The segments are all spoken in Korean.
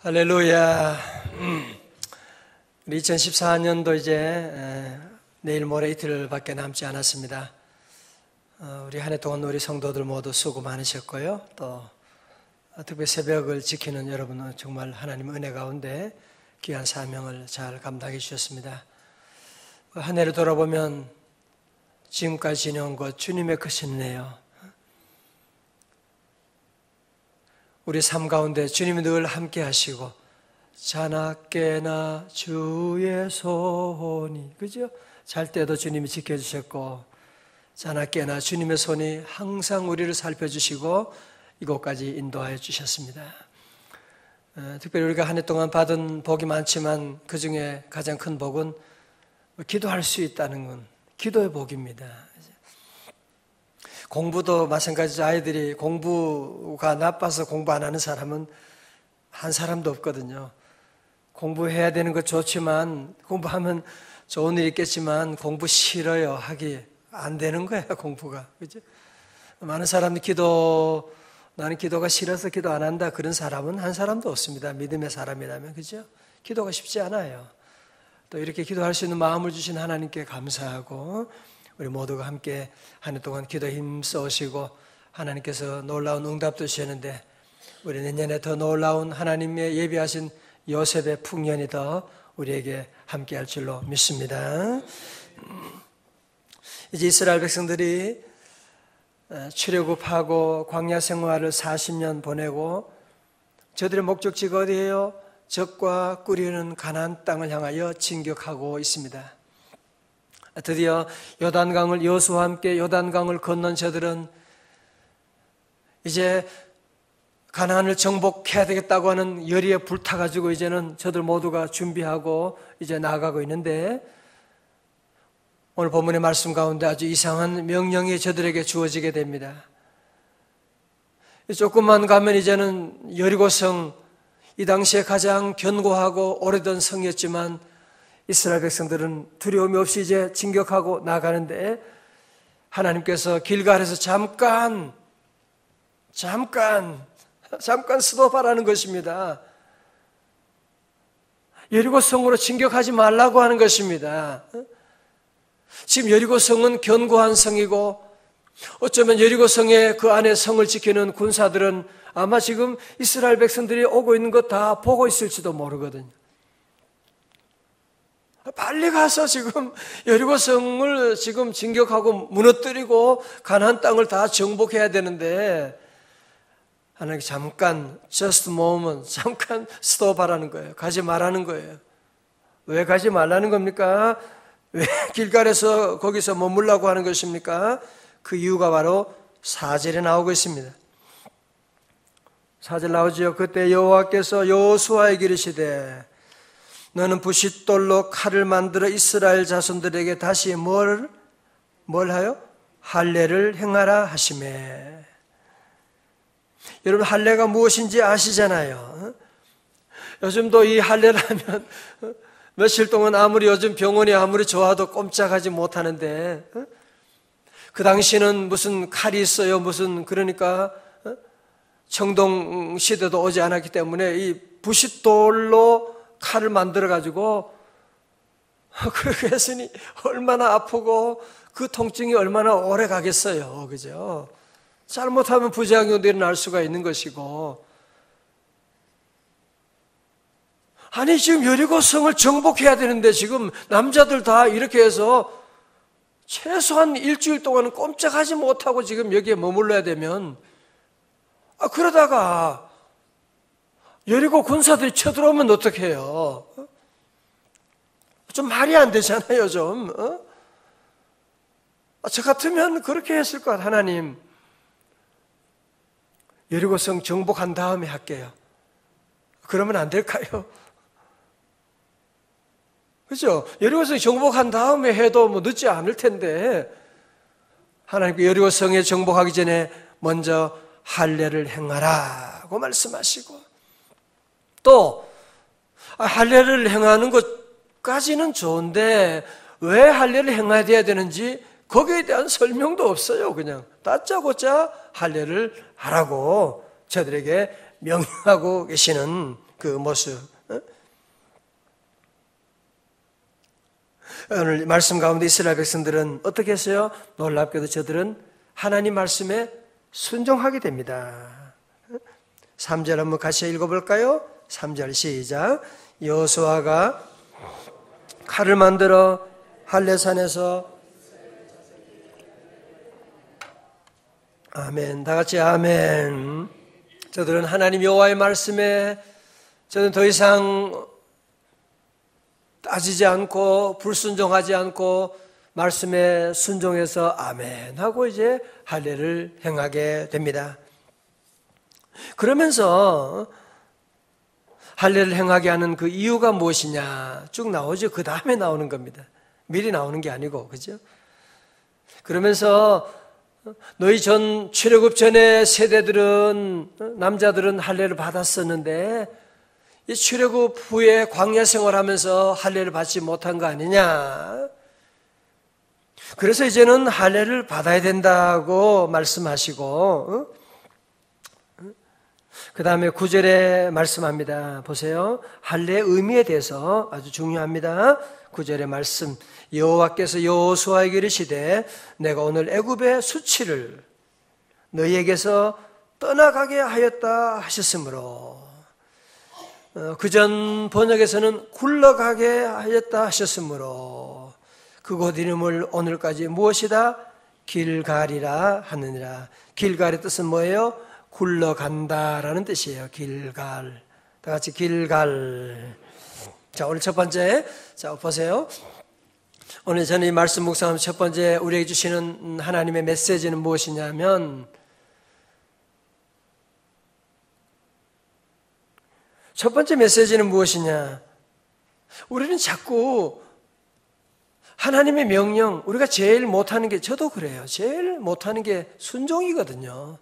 할렐루야. 우리 2014년도 이제 내일 모레 이틀밖에 남지 않았습니다. 우리 한 해 동안 우리 성도들 모두 수고 많으셨고요. 또 특히 새벽을 지키는 여러분은 정말 하나님 은혜 가운데 귀한 사명을 잘 감당해 주셨습니다. 한 해를 돌아보면 지금까지 지내온 것 주님의 크신네요. 우리 삶 가운데 주님이 늘 함께 하시고 자나깨나 주의 손이, 그죠? 잘 때도 주님이 지켜주셨고 자나깨나 주님의 손이 항상 우리를 살펴주시고 이곳까지 인도하여 주셨습니다. 특별히 우리가 한 해 동안 받은 복이 많지만 그 중에 가장 큰 복은 기도할 수 있다는 건 기도의 복입니다. 공부도 마찬가지죠. 아이들이 공부가 나빠서 공부 안 하는 사람은 한 사람도 없거든요. 공부해야 되는 것 좋지만 공부하면 좋은 일 있겠지만 공부 싫어요. 하기 안 되는 거야, 공부가. 그죠? 많은 사람들이 나는 기도가 싫어서 기도 안 한다. 그런 사람은 한 사람도 없습니다. 믿음의 사람이라면. 그죠? 기도가 쉽지 않아요. 또 이렇게 기도할 수 있는 마음을 주신 하나님께 감사하고 우리 모두가 함께 한 해 동안 기도 힘써오시고 하나님께서 놀라운 응답도 주셨는데 우리 내년에 더 놀라운 하나님의 예비하신 요셉의 풍년이 더 우리에게 함께할 줄로 믿습니다. 이제 이스라엘 백성들이 출애굽하고 광야 생활을 40년 보내고 저들의 목적지가 어디예요? 적과 꿀이는 가나안 땅을 향하여 진격하고 있습니다. 드디어 요단강을 여호수아와 함께 요단강을 건넌 저들은 이제 가나안을 정복해야 되겠다고 하는 열의에 불타가지고 이제는 저들 모두가 준비하고 이제 나아가고 있는데 오늘 본문의 말씀 가운데 아주 이상한 명령이 저들에게 주어지게 됩니다. 조금만 가면 이제는 여리고성, 이 당시에 가장 견고하고 오래된 성이었지만 이스라엘 백성들은 두려움이 없이 이제 진격하고 나가는데 하나님께서 길갈에서 잠깐 스톱하라는 것입니다. 여리고성으로 진격하지 말라고 하는 것입니다. 지금 여리고성은 견고한 성이고 어쩌면 여리고성의 그 안에 성을 지키는 군사들은 아마 지금 이스라엘 백성들이 오고 있는 것 다 보고 있을지도 모르거든요. 빨리 가서 지금 여리고성을 지금 진격하고 무너뜨리고 가나안 땅을 다 정복해야 되는데 하나님께 잠깐 just moment, 잠깐 스톱하라는 거예요. 가지 말라는 거예요. 왜 가지 말라는 겁니까? 왜 길갈에서 거기서 머물라고 하는 것입니까? 그 이유가 바로 4절에 나오고 있습니다. 4절 나오죠. 그때 여호와께서 여호수아에게 이르시되 너는 부싯돌로 칼을 만들어 이스라엘 자손들에게 다시 뭘 하여? 할례를 행하라 하시매. 여러분 할례가 무엇인지 아시잖아요. 요즘도 이 할례를 하면 며칠 동안 아무리 요즘 병원이 아무리 좋아도 꼼짝하지 못하는데 그 당시는 무슨 칼이 있어요. 그러니까 청동 시대도 오지 않았기 때문에 이 부싯돌로 칼을 만들어가지고 그렇게 했으니 얼마나 아프고 그 통증이 얼마나 오래 가겠어요. 그죠? 잘못하면 부작용도 일어날 수가 있는 것이고 아니 지금 여리고성을 정복해야 되는데 지금 남자들 다 이렇게 해서 최소한 일주일 동안은 꼼짝하지 못하고 지금 여기에 머물러야 되면 그러다가 여리고 군사들이 쳐들어오면 어떻게 해요? 좀 말이 안 되잖아요, 좀. 저 같으면 그렇게 했을 것 같아요. 하나님, 여리고성 정복한 다음에 할게요. 그러면 안 될까요? 그죠? 여리고성 정복한 다음에 해도 늦지 않을 텐데 하나님께 여리고성에 정복하기 전에 먼저 할례를 행하라고 말씀하시고 또 할례를 행하는 것까지는 좋은데 왜 할례를 행해야 되는지 거기에 대한 설명도 없어요. 그냥 다짜고짜 할례를 하라고 저들에게 명령하고 계시는 그 모습. 오늘 말씀 가운데 이스라엘 백성들은 어떻게 했어요? 놀랍게도 저들은 하나님 말씀에 순종하게 됩니다. 3절 한번 같이 읽어볼까요? 3절 시작. 여호수아가 칼을 만들어 할례산에서 아멘. 다 같이 아멘. 저들은 하나님 여호와의 말씀에 저는 더 이상 따지지 않고 불순종하지 않고 말씀에 순종해서 아멘 하고 이제 할례를 행하게 됩니다. 그러면서 할례를 행하게 하는 그 이유가 무엇이냐 쭉 나오죠. 그 다음에 나오는 겁니다. 미리 나오는 게 아니고, 그죠? 그러면서 너희 전 출애굽 전의 세대들은 남자들은 할례를 받았었는데 이 출애굽 후에 광야 생활하면서 할례를 받지 못한 거 아니냐? 그래서 이제는 할례를 받아야 된다고 말씀하시고 그 다음에 9절에 말씀합니다. 보세요. 할례의 의미에 대해서 아주 중요합니다. 9절의 말씀. 여호와께서 여호수아에게 이르시되 내가 오늘 애굽의 수치를 너희에게서 떠나가게 하였다 하셨으므로 그전 번역에서는 굴러가게 하였다 하셨으므로 그곳 이름을 오늘까지 무엇이다? 길갈이라 하느니라. 길갈의 뜻은 뭐예요? 굴러간다라는 뜻이에요. 길갈. 다 같이 길갈. 자, 오늘 첫 번째. 자, 보세요. 오늘 저는 이 말씀 묵상하면서 첫 번째 우리에게 주시는 하나님의 메시지는 무엇이냐면 첫 번째 메시지는 무엇이냐? 우리는 자꾸 하나님의 명령, 우리가 제일 못하는 게 저도 그래요. 제일 못하는 게 순종이거든요.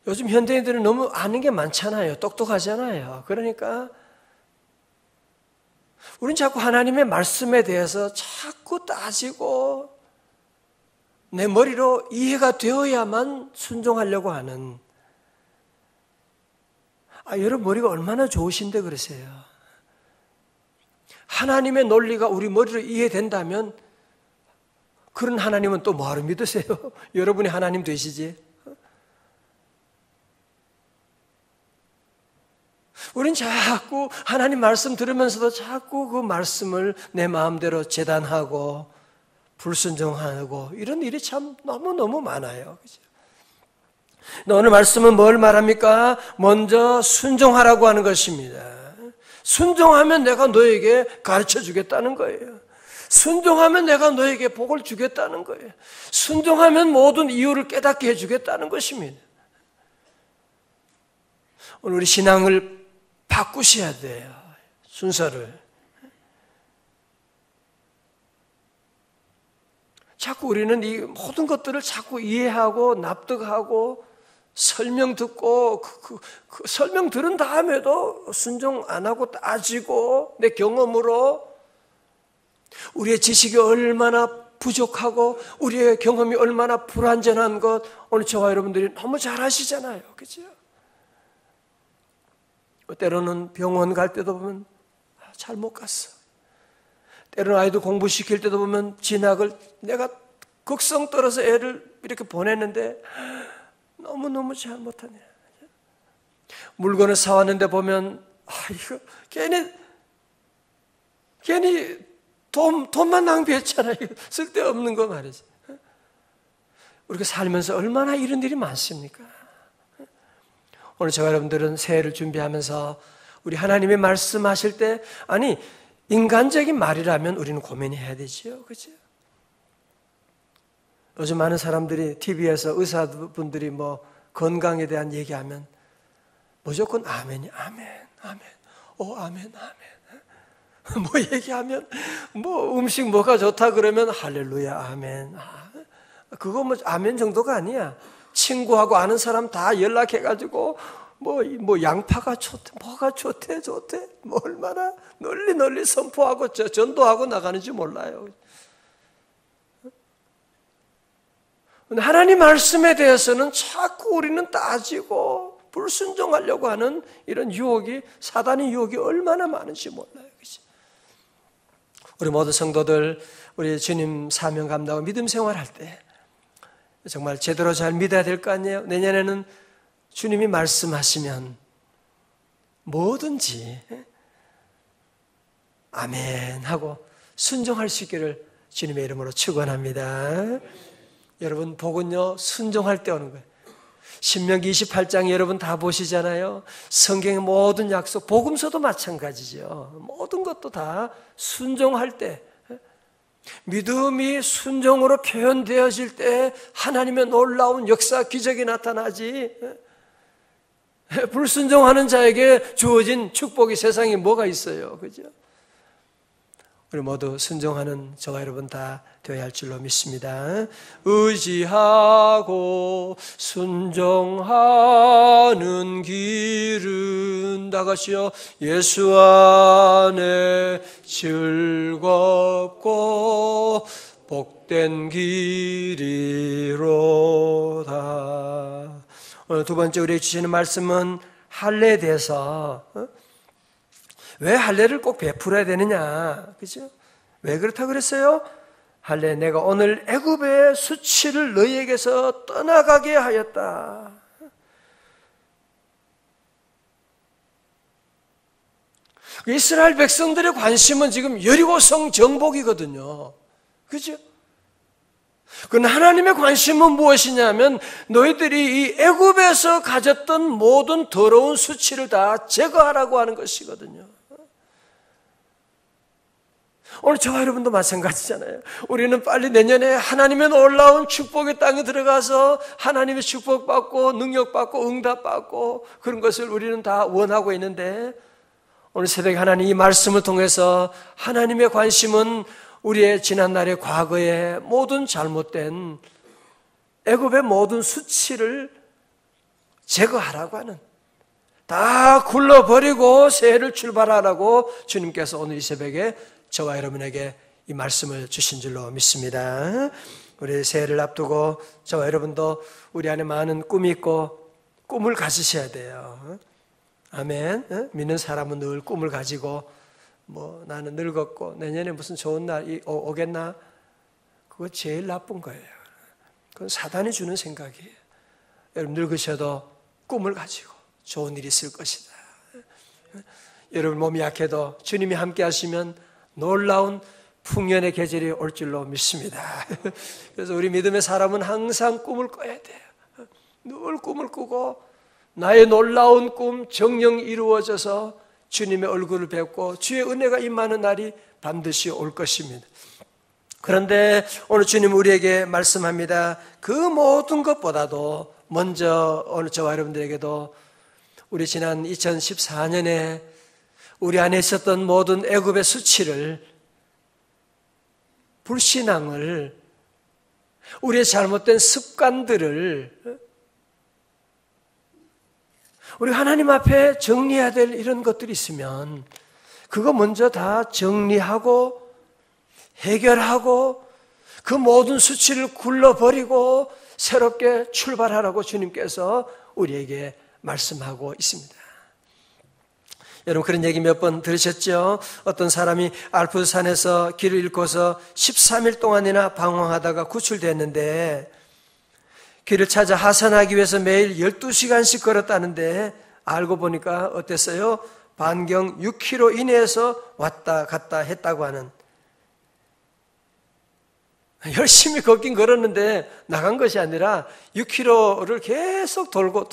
요즘 현대인들은 너무 아는 게 많잖아요. 똑똑하잖아요. 그러니까 우리는 자꾸 하나님의 말씀에 대해서 자꾸 따지고 내 머리로 이해가 되어야만 순종하려고 하는 여러분 머리가 얼마나 좋으신데 그러세요. 하나님의 논리가 우리 머리로 이해된다면 그런 하나님은 또 뭐하러 믿으세요? 여러분이 하나님 되시지. 우린 자꾸 하나님 말씀 들으면서도 자꾸 그 말씀을 내 마음대로 재단하고 불순종하고 이런 일이 참 너무너무 많아요. 그죠? 오늘 말씀은 뭘 말합니까? 먼저 순종하라고 하는 것입니다. 순종하면 내가 너에게 가르쳐 주겠다는 거예요. 순종하면 내가 너에게 복을 주겠다는 거예요. 순종하면 모든 이유를 깨닫게 해주겠다는 것입니다. 오늘 우리 신앙을 바꾸셔야 돼요. 순서를. 자꾸 우리는 이 모든 것들을 자꾸 이해하고 납득하고 설명 듣고 그 설명 들은 다음에도 순종 안 하고 따지고 내 경험으로 우리의 지식이 얼마나 부족하고 우리의 경험이 얼마나 불완전한 것 오늘 저와 여러분들이 너무 잘 아시잖아요. 그죠? 때로는 병원 갈 때도 보면 잘 못 갔어. 때로는 아이들 공부시킬 때도 보면 진학을 내가 극성 떨어서 애를 이렇게 보냈는데 너무너무 잘 못하네. 물건을 사왔는데 보면 이거 괜히 돈만 낭비했잖아요. 쓸데없는 거 말이지. 우리가 살면서 얼마나 이런 일이 많습니까? 오늘 저와 여러분들은 새해를 준비하면서 우리 하나님의 말씀하실 때 인간적인 말이라면 우리는 고민해야 되죠. 그죠? 요즘 많은 사람들이 TV에서 의사분들이 건강에 대한 얘기하면 무조건 아멘이 아멘, 아멘, 아멘, 아멘. 얘기하면 음식 뭐가 좋다 그러면 할렐루야, 아멘. 그거 아멘 정도가 아니야. 친구하고 아는 사람 다 연락해가지고 양파가 좋대, 뭐가 좋대, 얼마나 널리 선포하고 전도하고 나가는지 몰라요. 하나님 말씀에 대해서는 자꾸 우리는 따지고 불순종하려고 하는 이런 유혹이, 사단의 유혹이 얼마나 많은지 몰라요. 그치? 우리 모든 성도들, 우리 주님 사명 감당하고 믿음 생활할 때 정말 제대로 잘 믿어야 될 거 아니에요? 내년에는 주님이 말씀하시면 뭐든지 아멘 하고 순종할 수 있기를 주님의 이름으로 축원합니다. 여러분, 복은요 순종할 때 오는 거예요. 신명기 28장 여러분 다 보시잖아요. 성경의 모든 약속, 복음서도 마찬가지죠. 모든 것도 다 순종할 때, 믿음이 순종으로 표현되어질 때 하나님의 놀라운 역사, 기적이 나타나지, 불순종하는 자에게 주어진 축복이 세상에 뭐가 있어요. 그죠? 우리 모두 순종하는 저와 여러분 다 되어야 할 줄로 믿습니다. 의지하고 순종하는 길은 다 같이요. 예수 안에 즐겁고 복된 길이로다. 오늘 두 번째 우리에게 주시는 말씀은 할례에 대해서, 왜 할례를 꼭 베풀어야 되느냐, 그죠? 왜 그렇다 그랬어요? 할례, 내가 오늘 애굽의 수치를 너희에게서 떠나가게 하였다. 이스라엘 백성들의 관심은 지금 여리고성 정복이거든요. 그죠? 그러나 하나님의 관심은 무엇이냐면 너희들이 이 애굽에서 가졌던 모든 더러운 수치를 다 제거하라고 하는 것이거든요. 오늘 저와 여러분도 마찬가지잖아요. 우리는 빨리 내년에 하나님의 놀라운 축복의 땅에 들어가서 하나님의 축복받고 능력받고 응답받고 그런 것을 우리는 다 원하고 있는데, 오늘 새벽에 하나님 이 말씀을 통해서 하나님의 관심은 우리의 지난날의 과거의 모든 잘못된 애굽의 모든 수치를 제거하라고 하는, 다 굴러버리고 새해를 출발하라고 주님께서 오늘 이 새벽에 저와 여러분에게 이 말씀을 주신 줄로 믿습니다. 우리 새해를 앞두고 저와 여러분도 우리 안에 많은 꿈이 있고 꿈을 가지셔야 돼요. 아멘. 믿는 사람은 늘 꿈을 가지고 나는 늙었고 내년에 무슨 좋은 날이 오겠나? 그거 제일 나쁜 거예요. 그건 사단이 주는 생각이에요. 여러분 늙으셔도 꿈을 가지고 좋은 일이 있을 것이다. 여러분 몸이 약해도 주님이 함께 하시면 놀라운 풍년의 계절이 올 줄로 믿습니다. 그래서 우리 믿음의 사람은 항상 꿈을 꿔야 돼요. 늘 꿈을 꾸고 나의 놀라운 꿈 정령 이루어져서 주님의 얼굴을 뵙고 주의 은혜가 임하는 날이 반드시 올 것입니다. 그런데 오늘 주님 우리에게 말씀합니다. 그 모든 것보다도 먼저 오늘 저와 여러분들에게도 우리 지난 2014년에 우리 안에 있었던 모든 애굽의 수치를, 불신앙을, 우리의 잘못된 습관들을 우리 하나님 앞에 정리해야 될 이런 것들이 있으면 그거 먼저 다 정리하고 해결하고 그 모든 수치를 굴러버리고 새롭게 출발하라고 주님께서 우리에게 말씀하고 있습니다. 여러분 그런 얘기 몇 번 들으셨죠? 어떤 사람이 알프스산에서 길을 잃고서 13일 동안이나 방황하다가 구출됐는데 길을 찾아 하산하기 위해서 매일 12시간씩 걸었다는데 알고 보니까 어땠어요? 반경 6km 이내에서 왔다 갔다 했다고 하는, 열심히 걷긴 걸었는데 나간 것이 아니라 6km를 계속 돌고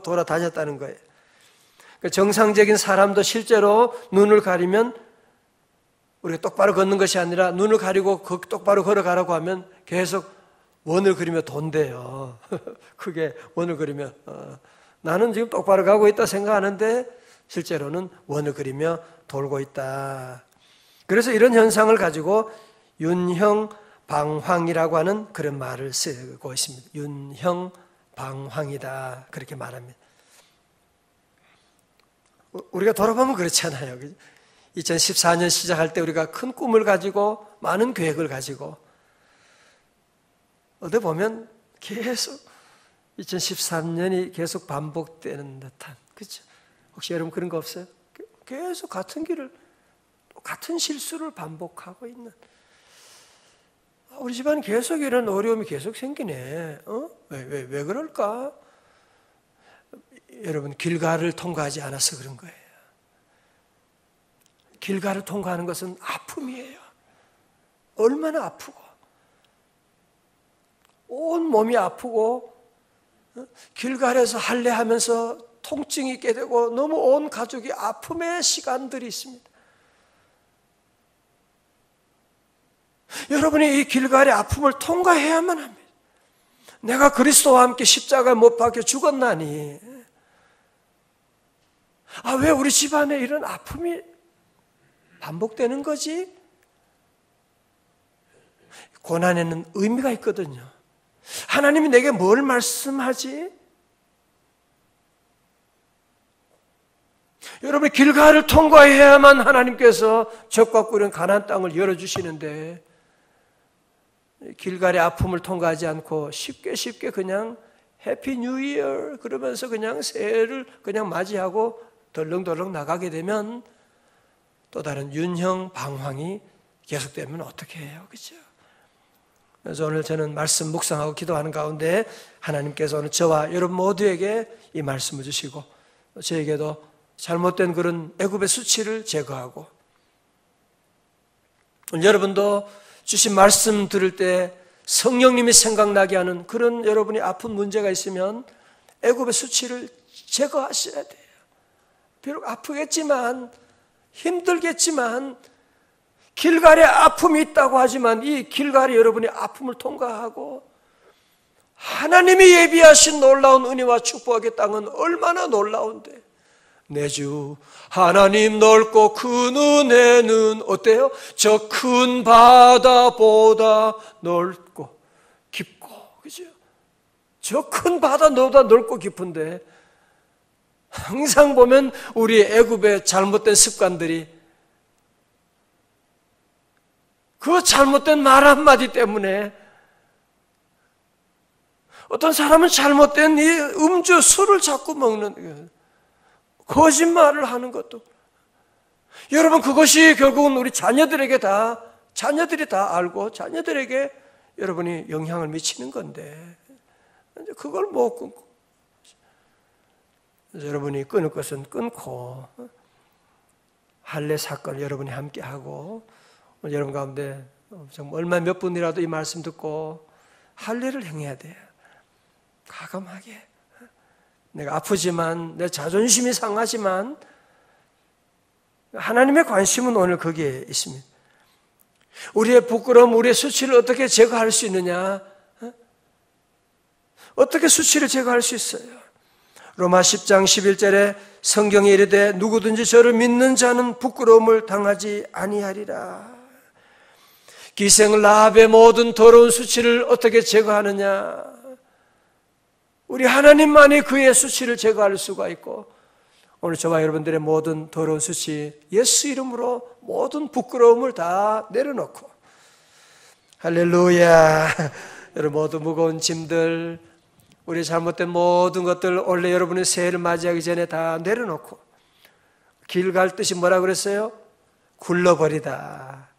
돌아다녔다는 거예요. 정상적인 사람도 실제로 눈을 가리면, 우리가 똑바로 걷는 것이 아니라 눈을 가리고 똑바로 걸어가라고 하면 계속 원을 그리며 돈대요. 크게 원을 그리며 나는 지금 똑바로 가고 있다 생각하는데 실제로는 원을 그리며 돌고 있다. 그래서 이런 현상을 가지고 윤형방황이라고 하는 그런 말을 쓰고 있습니다. 윤형방황이다, 그렇게 말합니다. 우리가 돌아보면 그렇잖아요. 2014년 시작할 때 우리가 큰 꿈을 가지고 많은 계획을 가지고 어디 보면 계속 2013년이 계속 반복되는 듯한, 그렇죠? 혹시 여러분 그런 거 없어요? 계속 같은 길을, 같은 실수를 반복하고 있는. 우리 집안은 계속 이런 어려움이 계속 생기네. 왜 그럴까? 여러분, 길가를 통과하지 않아서 그런 거예요. 길가를 통과하는 것은 아픔이에요. 얼마나 아프고, 온 몸이 아프고, 길가에서 할례하면서 통증이 있게 되고, 너무 온 가족이 아픔의 시간들이 있습니다. 여러분이 이 길가의 아픔을 통과해야만 합니다. 내가 그리스도와 함께 십자가에 못 박혀 죽었나니, 왜 우리 집안에 이런 아픔이 반복되는 거지? 고난에는 의미가 있거든요. 하나님이 내게 뭘 말씀하지? 여러분이 길가를 통과해야만 하나님께서 적과 꿀은 가나안 땅을 열어주시는데, 길가의 아픔을 통과하지 않고 쉽게 그냥 해피 뉴 이어 그러면서 그냥 새해를 그냥 맞이하고 덜렁덜렁 나가게 되면 또 다른 윤형 방황이 계속되면 어떻게 해요? 그렇죠? 그래서 오늘 저는 말씀 묵상하고 기도하는 가운데 하나님께서 오늘 저와 여러분 모두에게 이 말씀을 주시고 저에게도 잘못된 그런 애굽의 수치를 제거하고, 여러분도 주신 말씀 들을 때 성령님이 생각나게 하는 그런 여러분이 아픈 문제가 있으면 애굽의 수치를 제거하셔야 돼요. 비록 아프겠지만, 힘들겠지만, 길갈에 아픔이 있다고 하지만 이 길갈에 여러분이 아픔을 통과하고 하나님이 예비하신 놀라운 은혜와 축복의 땅은 얼마나 놀라운데, 내 주 하나님 넓고 큰 은혜는 어때요? 저 큰 바다보다 넓고 깊고, 그죠? 저 큰 바다보다 넓고 깊은데 항상 보면 우리 애굽의 잘못된 습관들이 그 잘못된 말 한마디 때문에, 어떤 사람은 잘못된 이 음주 술을 자꾸 먹는, 거짓말을 하는 것도, 여러분 그것이 결국은 우리 자녀들이 다 알고 자녀들에게 여러분이 영향을 미치는 건데, 그걸 못 끊고, 여러분이 끊을 것은 끊고 할례 사건을 여러분이 함께 하고, 여러분 가운데 정말 얼마 몇 분이라도 이 말씀 듣고 할례를 행해야 돼요. 과감하게. 내가 아프지만, 내 자존심이 상하지만 하나님의 관심은 오늘 거기에 있습니다. 우리의 부끄러움, 우리의 수치를 어떻게 제거할 수 있느냐? 어떻게 수치를 제거할 수 있어요? 로마 10장 11절에 성경에 이르되 누구든지 저를 믿는 자는 부끄러움을 당하지 아니하리라. 기생 라합의 모든 더러운 수치를 어떻게 제거하느냐? 우리 하나님만이 그의 수치를 제거할 수가 있고, 오늘 저와 여러분들의 모든 더러운 수치, 예수 이름으로 모든 부끄러움을 다 내려놓고, 할렐루야. 여러분 모두 무거운 짐들, 우리 잘못된 모든 것들 원래 여러분의 새해를 맞이하기 전에 다 내려놓고, 길 갈 뜻이 뭐라 그랬어요? 굴러버리다.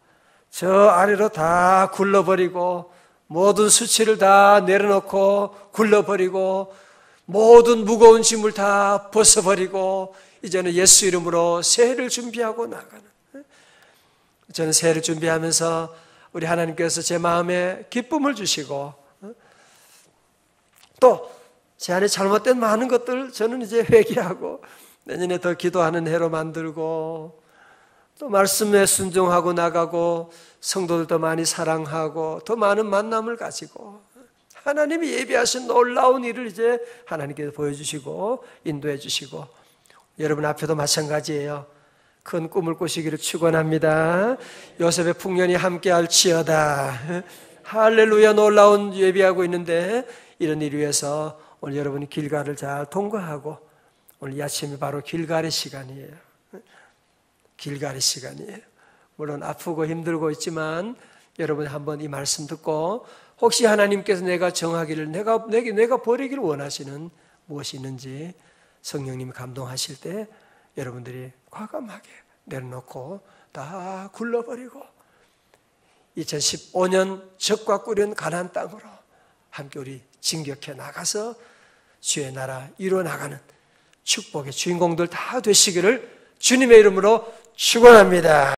저 아래로 다 굴러버리고, 모든 수치를 다 내려놓고 굴러버리고, 모든 무거운 짐을 다 벗어버리고 이제는 예수 이름으로 새해를 준비하고 나가는, 저는 새해를 준비하면서 우리 하나님께서 제 마음에 기쁨을 주시고, 또 제 안에 잘못된 많은 것들 저는 이제 회개하고 내년에 더 기도하는 해로 만들고, 또 말씀에 순종하고 나가고, 성도들도 많이 사랑하고, 더 많은 만남을 가지고 하나님이 예비하신 놀라운 일을 이제 하나님께서 보여주시고 인도해 주시고, 여러분 앞에도 마찬가지예요. 큰 꿈을 꾸시기를 축원합니다. 요셉의 풍년이 함께할지어다. 할렐루야. 놀라운 예비하고 있는데, 이런 일 위해서 오늘 여러분이 길가를 잘 통과하고, 오늘 이 아침이 바로 길가의 시간이에요. 길가의 시간이에요. 물론 아프고 힘들고 있지만 여러분 한번 이 말씀 듣고 혹시 하나님께서 내가 정하기를 내가 버리기를 원하시는 무엇이 있는지 성령님이 감동하실 때 여러분들이 과감하게 내려놓고 다 굴러버리고 2015년 적과 꾸린 가나안 땅으로 함께 우리 진격해 나가서 주의 나라 이루어 나가는 축복의 주인공들 다 되시기를 주님의 이름으로 축원합니다.